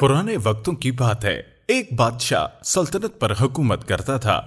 पुराने वक्तों की बात है। एक बादशाह सल्तनत पर हुकूमत करता था।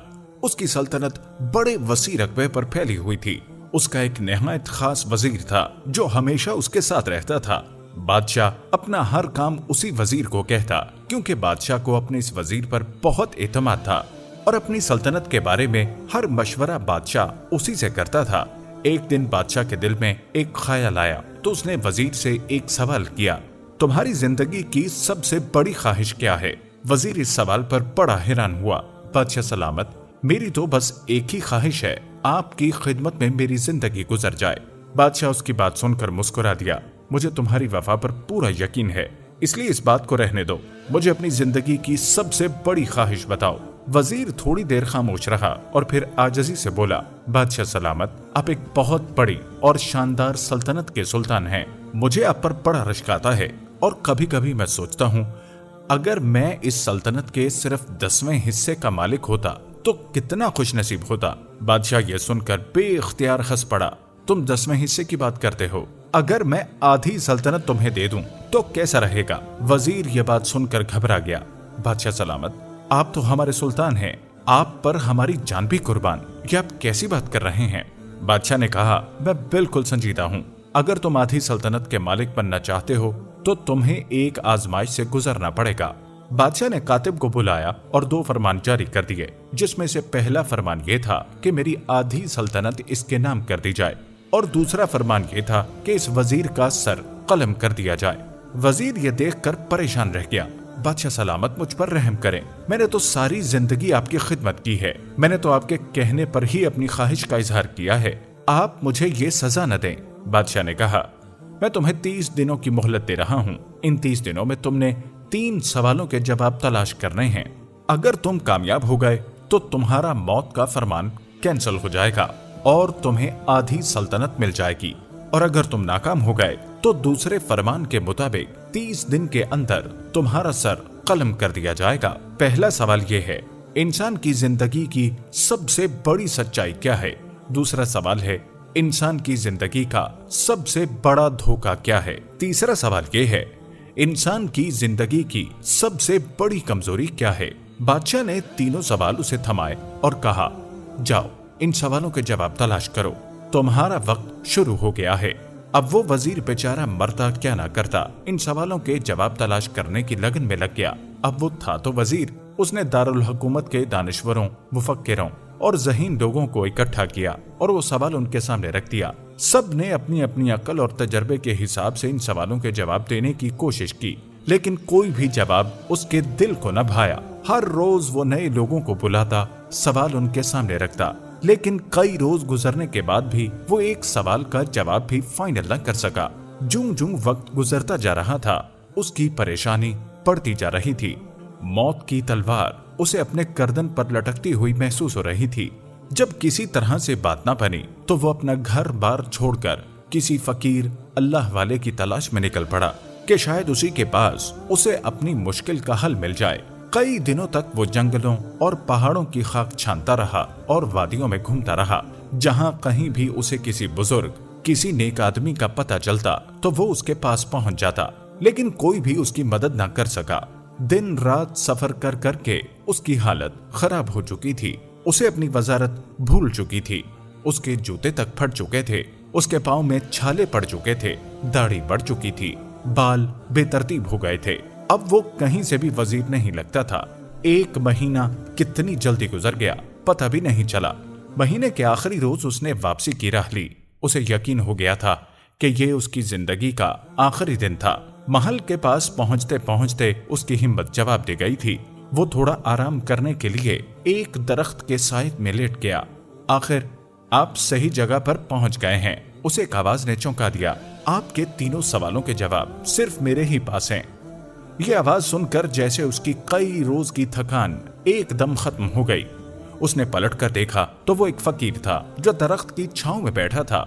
उसकी सल्तनत बड़े वसी रकबे पर फैली हुई थी। उसका एक निहायत खास वजीर था जो हमेशा उसके साथ रहता था। बादशाह अपना हर काम उसी वजीर को कहता, क्योंकि बादशाह को अपने इस वजीर पर बहुत एतमाद था और अपनी सल्तनत के बारे में हर मशवरा बादशाह उसी से करता था। एक दिन बादशाह के दिल में एक ख्याल आया तो उसने वजीर से एक सवाल किया, तुम्हारी जिंदगी की सबसे बड़ी ख्वाहिश क्या है? वजीर इस सवाल पर बड़ा हैरान हुआ। बादशाह सलामत, मेरी तो बस एक ही ख्वाहिश है, आपकी खिदमत में मेरी जिंदगी गुजर जाए। बादशाह उसकी बात सुनकर मुस्कुरा दिया, मुझे तुम्हारी वफा पर पूरा यकीन है, इसलिए इस बात को रहने दो। मुझे अपनी जिंदगी की सबसे बड़ी ख्वाहिश बताओ। वजीर थोड़ी देर खामोश रहा और फिर आजिज़ी से बोला, बादशाह सलामत, आप एक बहुत बड़ी और शानदार सल्तनत के सुल्तान हैं। मुझे आप पर बड़ा रश्क आता है और कभी कभी मैं सोचता हूँ अगर मैं इस सल्तनत के सिर्फ 10वें हिस्से का मालिक होता तो कितना खुश नसीब होता। बादशाह ये सुनकर बेइख्तियार हंस पड़ा, तुम 10वें हिस्से की बात करते हो? अगर मैं आधी सल्तनत तुम्हें दे दूं तो कैसा रहेगा? वजीर ये बात सुनकर घबरा गया। बादशाह सलामत, आप तो हमारे सुल्तान हैं, आप पर हमारी जान भी कुर्बान, ये आप कैसी बात कर रहे हैं? बादशाह ने कहा, मैं बिल्कुल संजीदा हूँ। अगर तुम आधी सल्तनत के मालिक बनना चाहते हो तो तुम्हें एक आजमाइश से गुजरना पड़ेगा। बादशाह ने कातिब को बुलाया और 2 फरमान जारी कर दिए, जिसमें से पहला फरमान ये था कि मेरी आधी सल्तनत इसके नाम कर दी जाए और दूसरा फरमान ये था कि इस वजीर का सर कलम कर दिया जाए। वजीर ये देखकर परेशान रह गया। बादशाह सलामत, मुझ पर रहम करें, मैंने तो सारी जिंदगी आपकी खिदमत की है, मैंने तो आपके कहने पर ही अपनी ख्वाहिश का इजहार किया है, आप मुझे ये सजा न दें। बादशाह ने कहा, मैं तुम्हें 30 दिनों की मोहलत दे रहा हूँ। इन 30 दिनों में तुमने 3 सवालों के जवाब तलाश करने हैं। अगर तुम कामयाब हो गए तो तुम्हारा मौत का फरमान कैंसिल हो जाएगा और तुम्हें आधी सल्तनत मिल जाएगी, और अगर तुम नाकाम हो गए तो दूसरे फरमान के मुताबिक 30 दिन के अंदर तुम्हारा सर कलम कर दिया जाएगा। पहला सवाल ये है, इंसान की जिंदगी की सबसे बड़ी सच्चाई क्या है? दूसरा सवाल है, इंसान की जिंदगी का सबसे बड़ा धोखा क्या है? तीसरा सवाल ये है, इंसान की जिंदगी की सबसे बड़ी कमजोरी क्या है? बादशाह ने तीनों सवाल उसे थमाए और कहा, जाओ इन सवालों के जवाब तलाश करो, तुम्हारा वक्त शुरू हो गया है। अब वो वजीर बेचारा मरता क्या ना करता, इन सवालों के जवाब तलाश करने की लगन में लग गया। अब वो था तो वजीर, उसने दारुल हुकूमत के दानिश्वरों, मुफक्किरों और ज़हीन लोगों को इकट्ठा किया और वो सवाल उनके सामने रख दिया। सब ने अपनी अपनी अक्ल और तजर्बे के हिसाब से इन सवालों के जवाब देने की कोशिश की, लेकिन कोई भी जवाब उसके दिल को न भाया। हर रोज वो नए लोगों को बुलाता, सवाल उनके सामने रखता, लेकिन कई रोज गुजरने के बाद भी वो एक सवाल का जवाब भी फाइनल न कर सका। जूं जूं वक्त गुजरता जा रहा था, उसकी परेशानी बढ़ती जा रही थी। मौत की तलवार उसे अपने गर्दन पर लटकती हुई महसूस हो रही थी। जब किसी तरह से बात न बनी तो वो अपना घर बार छोड़कर किसी फकीर अल्लाह वाले की तलाश में निकल पड़ा कि शायद उसी के पास उसे अपनी मुश्किल का हल मिल जाए। कई दिनों तक वो जंगलों और पहाड़ों की खाक छानता रहा और वादियों में घूमता रहा। जहां कहीं भी उसे किसी बुजुर्ग, किसी नेक आदमी का पता चलता तो वो उसके पास पहुंच जाता, लेकिन कोई भी उसकी मदद न कर सका। दिन रात सफर कर करके उसकी हालत खराब हो चुकी थी। उसे अपनी वजारत भूल चुकी थी, उसके जूते तक फट चुके थे, उसके पाँव में छाले पड़ चुके थे, दाढ़ी बढ़ चुकी थी, बाल बेतरतीब हो गए थे। अब वो कहीं से भी वजीर नहीं लगता था। 1 महीना कितनी जल्दी गुजर गया, पता भी नहीं चला। महीने के आखिरी रोज उसने वापसी की राह ली। उसे यकीन हो गया था कि ये उसकी जिंदगी का आखिरी दिन था। महल के पास पहुंचते पहुंचते उसकी हिम्मत जवाब दे गई थी। वो थोड़ा आराम करने के लिए एक दरख्त के साए में लेट गया। आखिर आप सही जगह पर पहुंच गए हैं, उसे एक आवाज ने चौंका दिया। आपके तीनों सवालों के जवाब सिर्फ मेरे ही पास हैं। ये आवाज सुनकर जैसे उसकी कई रोज की थकान एकदम खत्म हो गई। उसने पलट कर देखा तो वो एक फकीर था जो दरख्त की छांव में बैठा था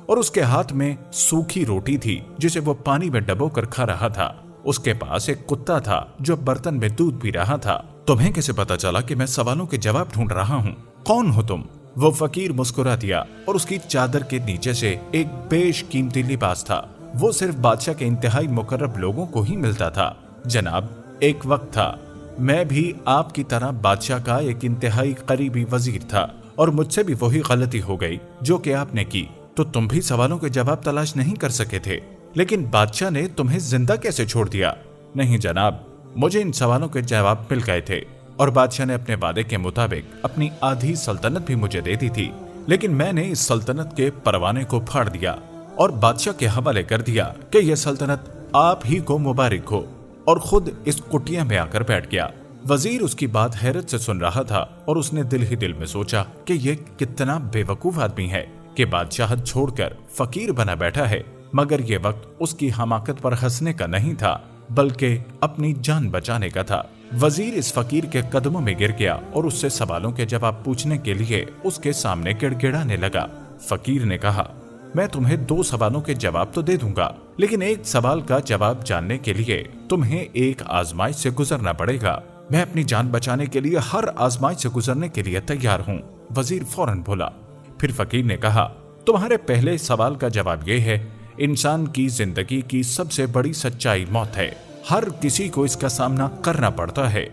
और उसके हाथ में सूखी रोटी थी जिसे वो पानी में डबोकर खा रहा था। उसके पास एक कुत्ता था जो बर्तन में दूध पी रहा था। तुम्हें कैसे पता चला कि मैं सवालों के जवाब ढूंढ रहा हूँ? कौन हो तुम? वो फकीर मुस्कुरा दिया और उसकी चादर के नीचे से एक बेशकीमती लिबास था। वो सिर्फ बादशाह के इंतहाई मुकर्रब लोगों को ही मिलता था। जनाब, ایک وقت تھا میں بھی آپ کی طرح بادشاہ کا ایک انتہائی قریبی وزیر تھا، اور مجھ سے بھی وہی غلطی ہو گئی جو کہ آپ نے کی، تو تم بھی سوالوں کے جواب تلاش نہیں کر سکے تھے، لیکن بادشاہ نے تمہیں زندہ کیسے چھوڑ دیا؟ نہیں جناب، مجھے ان سوالوں کے جواب مل گئے تھے، اور بادشاہ نے اپنے وعدے کے مطابق اپنی آدھی سلطنت بھی مجھے دے دی تھی، لیکن میں نے اس سلطنت کے پروانے کو پھاڑ دیا اور بادشاہ کے حوالے کر دیا کہ یہ سلطنت آپ ہی کو مبارک ہو، اور خود اس کٹیا میں آ کر بیٹھ گیا۔ وزیر اس کی بات حیرت سے سن رہا تھا، اور اس نے دل ہی دل میں سوچا کہ یہ کتنا بے وقوف آدمی ہے کہ بادشاہت چھوڑ کر فقیر بنا بیٹھا ہے، مگر یہ وقت اس کی حماقت پر ہنسنے کا نہیں تھا بلکہ اپنی جان بچانے کا تھا۔ وزیر اس فقیر کے قدموں میں گر گیا اور اس سے سوالوں کے جواب پوچھنے کے لیے اس کے سامنے گڑ گڑانے لگا۔ فقیر نے کہا، میں تمہیں 2 سوالوں کے جواب تو دے دوں گا، لیکن ایک سوال کا جواب جاننے کے لیے تمہیں ایک آزمائش سے گزرنا پڑے گا۔ میں اپنی جان بچانے کے لیے ہر آزمائش سے گزرنے کے لیے تیار ہوں۔ وزیر فوراً بولا۔ پھر فقیر نے کہا، تمہارے پہلے سوال کا جواب یہ ہے، انسان کی زندگی کی سب سے بڑی سچائی موت ہے۔ ہر کسی کو اس کا سامنا کرنا پڑتا ہے،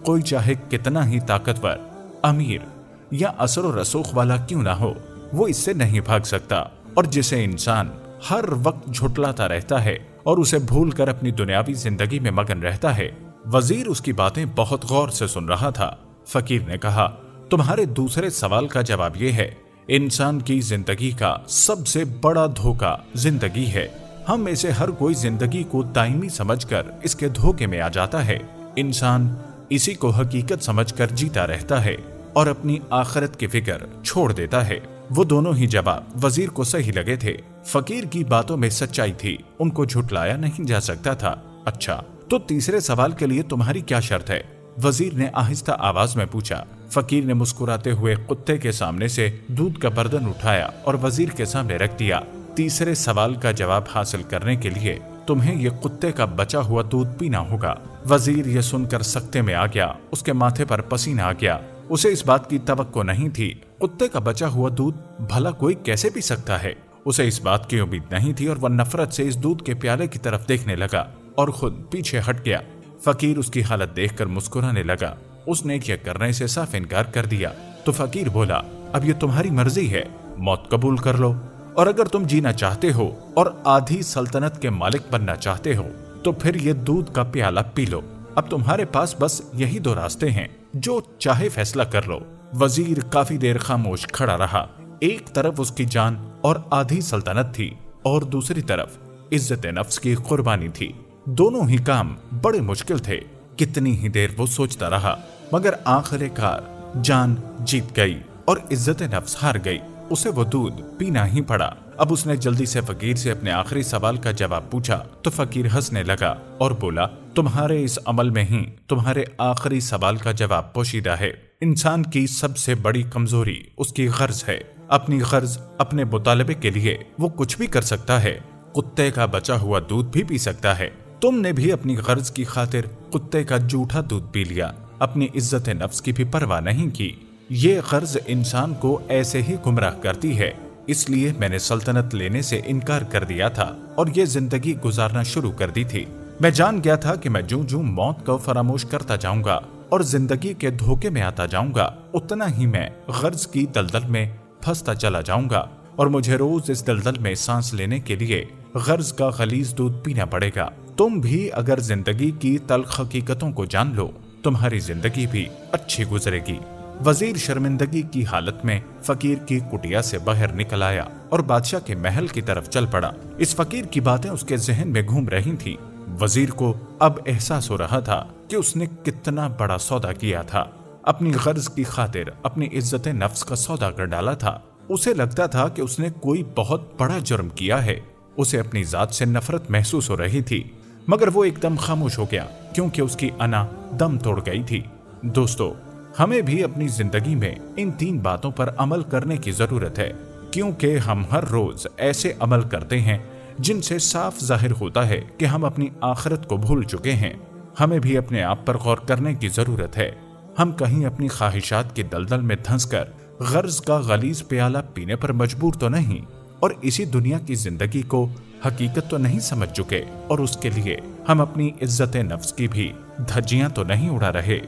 کوئی چاہے کتنا ہی طاقتور، امیر یا اثر و رسوخ والا کیوں نہ ہو، وہ اس سے نہیں بھاگ سکتا، اور جسے انسان ہر وقت جھٹلاتا رہتا ہے اور اسے بھول کر اپنی دنیاوی زندگی میں مگن رہتا ہے۔ وزیر اس کی باتیں بہت غور سے سن رہا تھا۔ فقیر نے کہا، تمہارے دوسرے سوال کا جواب یہ ہے، انسان کی زندگی کا سب سے بڑا دھوکہ زندگی ہے۔ ہم میں سے ہر کوئی زندگی کو دائمی سمجھ کر اس کے دھوکے میں آ جاتا ہے۔ انسان اسی کو حقیقت سمجھ کر جیتا رہتا ہے اور اپنی آخرت کی فکر چھوڑ دیتا ہے۔ وہ دونوں ہی جواب وزیر کو صحیح لگے تھے۔ فقیر کی باتوں میں سچائی تھی، ان کو جھٹلایا نہیں جا سکتا تھا۔ اچھا، تو تیسرے سوال کے لیے تمہاری کیا شرط ہے؟ وزیر نے آہستہ آواز میں پوچھا۔ فقیر نے مسکراتے ہوئے کتے کے سامنے سے دودھ کا برتن اٹھایا اور وزیر کے سامنے رکھ دیا۔ تیسرے سوال کا جواب حاصل کرنے کے لیے تمہیں یہ کتے کا بچا ہوا دودھ پینا ہوگا۔ وزیر یہ سن کر سکتے میں آ گیا، اس کے ماتھے پر پسینہ آ گیا۔ اسے اس بات کی توقع نہیں تھی، کتے کا بچا ہوا دودھ بھلا کوئی کیسے پی سکتا ہے؟ اسے اس بات کی امید نہیں تھی، اور وہ نفرت سے اس دودھ کے پیالے کی طرف دیکھنے لگا اور خود پیچھے ہٹ گیا۔ فقیر اس کی حالت دیکھ کر مسکرانے لگا۔ اس نے یہ کرنے سے صاف انکار کر دیا۔ تو فقیر بولا، اب یہ تمہاری مرضی ہے، موت قبول کر لو، اور اگر تم جینا چاہتے ہو اور آدھی سلطنت کے مالک بننا چاہتے ہو تو پھر یہ دودھ کا پیالہ پی لو۔ اب تمہارے پاس بس یہی 2 راستے ہیں، جو چاہے فیصلہ کر لو۔ وزیر کافی دیر خاموش کھڑا رہا۔ ایک طرف اس کی جان اور آدھی سلطنت تھی، اور دوسری طرف عزت نفس کی قربانی تھی۔ دونوں ہی کام بڑے مشکل تھے۔ کتنی ہی دیر وہ سوچتا رہا، مگر آخر کار جان جیت گئی اور عزت نفس ہار گئی۔ اسے وہ دودھ پینا ہی پڑا۔ اب اس نے جلدی سے فقیر سے اپنے آخری سوال کا جواب پوچھا تو فقیر ہنسنے لگا اور بولا، تمہارے اس عمل میں ہی تمہارے آخری سوال کا جواب پوشیدہ ہے۔ انسان کی سب سے بڑی کمزوری اس کی غرض ہے۔ اپنی غرض، اپنے مطالبے کے لیے وہ کچھ بھی کر سکتا ہے۔ کتے کا بچا ہوا دودھ بھی پی سکتا ہے۔ تم نے بھی اپنی غرض کی خاطر کتے کا جھوٹا دودھ پی لیا، اپنی عزت نفس کی بھی پرواہ نہیں کی۔ یہ غرض انسان کو ایسے ہی گمراہ کرتی ہے، اس لیے میں نے سلطنت لینے سے انکار کر دیا تھا اور یہ زندگی گزارنا شروع کر دی تھی۔ میں جان گیا تھا کہ میں جوں جوں موت کو فراموش کرتا جاؤں گا اور زندگی کے دھوکے میں آتا جاؤں گا، اتنا ہی میں غرض کی دلدل میں پھنستا چلا جاؤں گا، اور مجھے روز اس دلدل میں سانس لینے کے لیے غرض کا غلیظ دودھ پینا پڑے گا۔ تم بھی اگر زندگی کی تلخ حقیقتوں کو جان لو، تمہاری زندگی بھی اچھی گزرے گی۔ وزیر شرمندگی کی حالت میں فقیر کی کٹیا سے باہر نکل آیا اور بادشاہ کے محل کی طرف چل پڑا۔ اس فقیر کی باتیں اس کے ذہن میں گھوم رہی تھیں۔ وزیر کو اب احساس ہو رہا تھا کہ اس نے کتنا بڑا سودا کیا تھا، اپنی غرض کی خاطر اپنی عزت نفس کا سودا کر ڈالا تھا۔ اسے لگتا تھا کہ اس نے کوئی بہت بڑا جرم کیا ہے۔ اسے اپنی ذات سے نفرت محسوس ہو رہی تھی، مگر وہ ایک دم خاموش ہو گیا کیونکہ اس کی انا دم توڑ گئی تھی۔ دوستو، ہمیں بھی اپنی زندگی میں ان 3 باتوں پر عمل کرنے کی ضرورت ہے، کیونکہ ہم ہر روز ایسے عمل کرتے ہیں جن سے صاف ظاہر ہوتا ہے کہ ہم اپنی آخرت کو بھول چکے ہیں۔ ہمیں بھی اپنے آپ پر غور کرنے کی ضرورت ہے۔ ہم کہیں اپنی خواہشات کی دلدل میں دھنس کر غرض کا غلیظ پیالہ پینے پر مجبور تو نہیں، اور اسی دنیا کی زندگی کو حقیقت تو نہیں سمجھ چکے، اور اس کے لیے हम अपनी इज्जत नफ्स की भी धज्जियां तो नहीं उड़ा रहे।